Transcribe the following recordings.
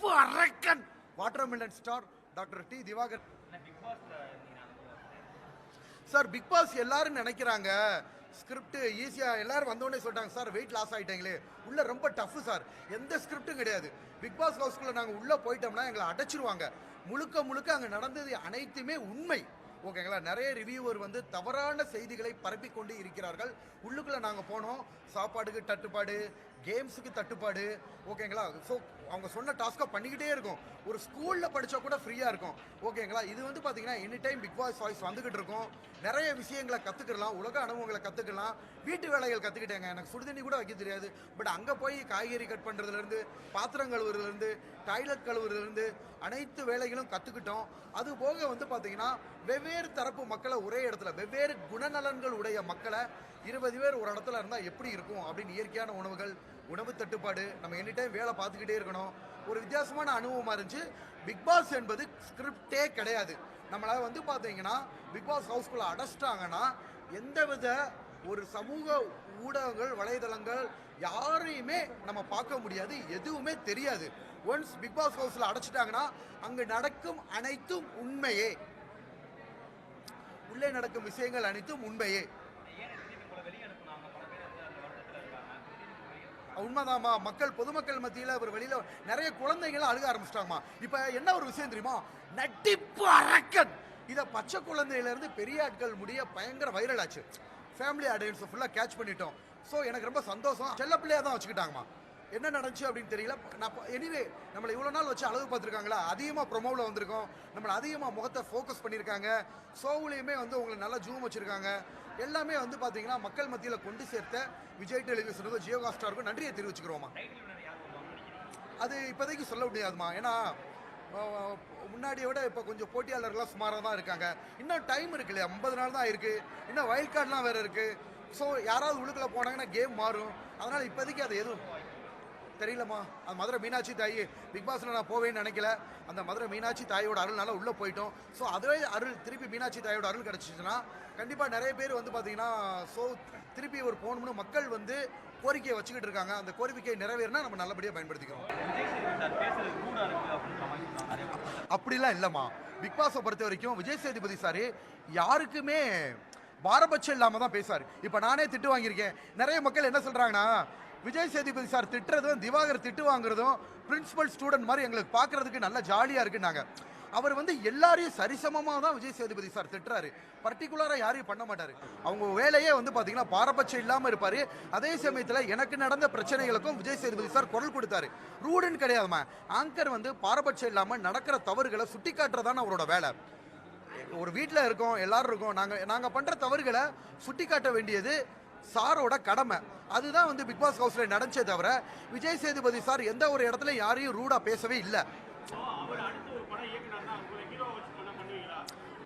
நடிப்பு அரக்கன் watermelon star doctor D Diwakar sir. Big boss எல்லாரும் நினைக்கிறாங்க ஸ்கிரிப்ட் ஈஸியா, எல்லாரும் வந்தோடனே சொல்லிட்டாங்க சார் வெயிட் லாஸ் ஆயிட்டீங்களே, உள்ள ரொம்ப டஃப் சார். எந்த ஸ்கிரிப்டும் கிடையாது. பிக் பாஸ் ஹவுஸ்குள்ள நாங்க உள்ள போயிட்டோம்னா எங்களை அடைச்சிருவாங்க. முழுக்க முழுக்க அங்க நடந்தது அனைத்துமே உண்மை. ஓகேங்களா. நிறைய ரிவ்யூவர் வந்து தவறான செய்திகளை பரப்பி கொண்டு இருக்கிறார்கள். உள்ளுக்குள்ள நாங்க போனோம், சாப்பாடுக்கு தட்டுப்பாடு, கேம்ஸுக்கு தட்டுப்பாடு. ஓகேங்களா. ஸோ அவங்க சொன்ன டாஸ்க்கை பண்ணிக்கிட்டே இருக்கும். ஒரு ஸ்கூலில் படித்தா கூட ஃப்ரீயாக இருக்கும். ஓகேங்களா. இது வந்து பார்த்தீங்கன்னா any time big boss voice வந்துக்கிட்டு இருக்கும். நிறைய விஷயங்களை கற்றுக்கலாம், உலக அனுபவங்களை கற்றுக்கலாம், வீட்டு வேலைகள் கற்றுக்கிட்டேங்க. எனக்கு சுடுதண்ணி கூட வைக்க தெரியாது. பட் அங்கே போய் காய்கறி கட் பண்ணுறதுலேருந்து, பாத்திரம் கழுவுறதுலேருந்து, டாய்லெட் கழுவுறதுலேருந்து அனைத்து வேலைகளும் கற்றுக்கிட்டோம். அது போக வந்து பார்த்தீங்கன்னா வெவ்வேறு தரப்பு மக்களை ஒரே இடத்துல, வெவ்வேறு குணநலன்கள் உடைய மக்களை 20 பேர் ஒரு இடத்துல இருந்தால் எப்படி இருக்கும் அப்படின்னு இயற்கையான உணவுகள், உணவு தட்டுப்பாடு, நம்ம எனி டைம் வேலை பார்த்துக்கிட்டே இருக்கணும். ஒரு வித்தியாசமான அனுபவமாக இருந்துச்சு. பிக் பாஸ் என்பது ஸ்கிரிப்டே கிடையாது. நம்மளை வந்து பார்த்தீங்கன்னா பிக் பாஸ் ஹவுஸ்குள்ளே அடைச்சிட்டாங்கன்னா எந்தவித ஒரு சமூக ஊடகங்கள், வலைதளங்கள் யாரையுமே நம்ம பார்க்க முடியாது, எதுவுமே தெரியாது. ஒன்ஸ் பிக் பாஸ் ஹவுஸில் அடைச்சிட்டாங்கன்னா அங்கே நடக்கும் அனைத்தும் உண்மையே, உள்ளே நடக்கும் விஷயங்கள் அனைத்தும் உண்மையே. உண்மைதாம்மா. மக்கள், பொதுமக்கள் மத்தியில் அவர் வெளியில நிறைய குழந்தைகள் அழுக ஆரம்பிச்சிட்டாங்கம்மா. இப்ப என்ன ஒரு விஷயம் தெரியுமா, நடிப்பு அரக்கன் இதை பச்சை குழந்தையில இருந்து பெரிய ஆட்கள் முடிய பயங்கர வைரல் ஆச்சு. ஃபேமிலி ஆடியன்ஸ் ஃபுல்லா கேட்ச் பண்ணிட்டோம். ஸோ எனக்கு ரொம்ப சந்தோஷம். செல்ல பிள்ளையா தான் வச்சுக்கிட்டாங்கம்மா. என்ன நடந்துச்சு அப்படின்னு தெரியல. நான் எனிவே நம்மளை இவ்வளோ நாள் வச்சு அழகு பார்த்துருக்காங்களா, அதிகமாக ப்ரொமோவில் வந்திருக்கோம், நம்மளை அதிகமாக முகத்தை ஃபோக்கஸ் பண்ணியிருக்காங்க. ஷோவுலேயுமே வந்து உங்களை நல்லா ஜூம் வச்சுருக்காங்க. எல்லாமே வந்து பார்த்தீங்கன்னா மக்கள் மத்தியில் கொண்டு சேர்த்த விஜய் டெலிவிஷனுக்கும் ஜியோ ஹாட்ஸ்டாருக்கும் நன்றியை தெரிவிச்சுக்கிறோமா. அது இப்போதைக்கு சொல்ல முடியாதுமா. ஏன்னா முன்னாடியை விட இப்போ கொஞ்சம் போட்டியாளர்கள்லாம் சுமாராக தான் இருக்காங்க. இன்னும் டைம் இருக்கு இல்லையா, 50 நாள் தான் இருக்குது. இன்னும் வைல்ட் கார்டெலாம் வேறு இருக்குது. ஸோ யாராவது உள்ளுக்குள்ளே போனாங்கன்னா கேம் மாறும். அதனால் இப்போதைக்கு அது எதுவும் தெரியலம்மா. அது மதுரை மீனாட்சி தாய் பிக் பாஸில் நான் போவேன்னு நினைக்கல. அந்த மதுரை மீனாட்சி தாயோட அருள்னால உள்ளே போயிட்டோம். ஸோ அதுவே அருள் திருப்பி மீனாட்சி தாயோட அருள் கிடச்சிச்சுன்னா கண்டிப்பாக நிறைய பேர் வந்து பார்த்தீங்கன்னா ஸோ திருப்பி ஒரு போகணும்னு மக்கள் வந்து கோரிக்கையை வச்சுக்கிட்டு இருக்காங்க. அந்த கோரிக்கையை நிறைவேறினா நம்ம நல்லபடியாக பயன்படுத்திக்கிறோம். அப்படிலாம் இல்லைம்மா. பிக் பாஸை பொறுத்த வரைக்கும் விஜய் சேதுபதி சார் யாருக்குமே பாரபட்சம் இல்லாமல் தான் பேசுவார். இப்போ நானே திட்டு வாங்கியிருக்கேன். நிறைய மக்கள் என்ன சொல்கிறாங்கன்னா, விஜய் சேதுபதி சார் திட்டுறதும் திவாகர் திட்டு வாங்குறதும் பிரின்சிபல் ஸ்டூடெண்ட் மாதிரி எங்களுக்கு பார்க்கறதுக்கு நல்ல ஜாலியாக இருக்குன்னாங்க. அவர் வந்து எல்லாரையும் சரிசமமாக தான் விஜய் சேதுபதி சார் திட்டுறாரு. பர்டிகுலராக யாரையும் பண்ண மாட்டார். அவங்க வேலையே வந்து பார்த்தீங்கன்னா பாரபட்சம் இல்லாமல் இருப்பார். அதே சமயத்தில் எனக்கு நடந்த பிரச்சனைகளுக்கும் விஜய் சேதுபதி சார் குரல் கொடுத்தாரு. ரூடுன்னு கிடையாதுமா. ஆங்கர் வந்து பாரபட்சம் இல்லாமல் நடக்கிற தவறுகளை சுட்டி காட்டுறதான அவரோட வேலை. ஒரு வீட்டில் இருக்கோம், எல்லாரும் இருக்கோம், நாங்கள் பண்ணுற தவறுகளை சுட்டி காட்ட வேண்டியது சாரோட கடமை. அதுதான் வந்து பிக் பாஸ் ஹவுஸ்ல நடந்தே தவிர விஜய் சேதுபதி சார் எந்த ஒரு இடத்துல யாரையும் ரூடா பேசவே இல்லை.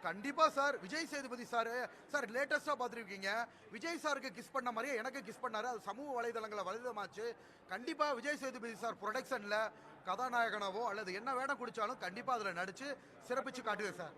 கண்டிப்பா சார். விஜய் சேதுபதி சார் லேட்டஸ்டா பார்த்துருக்கீங்க. விஜய் சாருக்கு கிஸ் பண்ண மாதிரியே எனக்கு கிஸ் பண்ணாரு. அது சமூக வலைதளங்களை வலைதளமாச்சு. கண்டிப்பா விஜய் சேதுபதி சார் ப்ரொடக்ஷன்ல கதாநாயகனாவோ அல்லது என்ன வேணா குடிச்சாலும் கண்டிப்பா அதுல நடிச்சு சிறப்பிச்சு காட்டுவேன் சார்.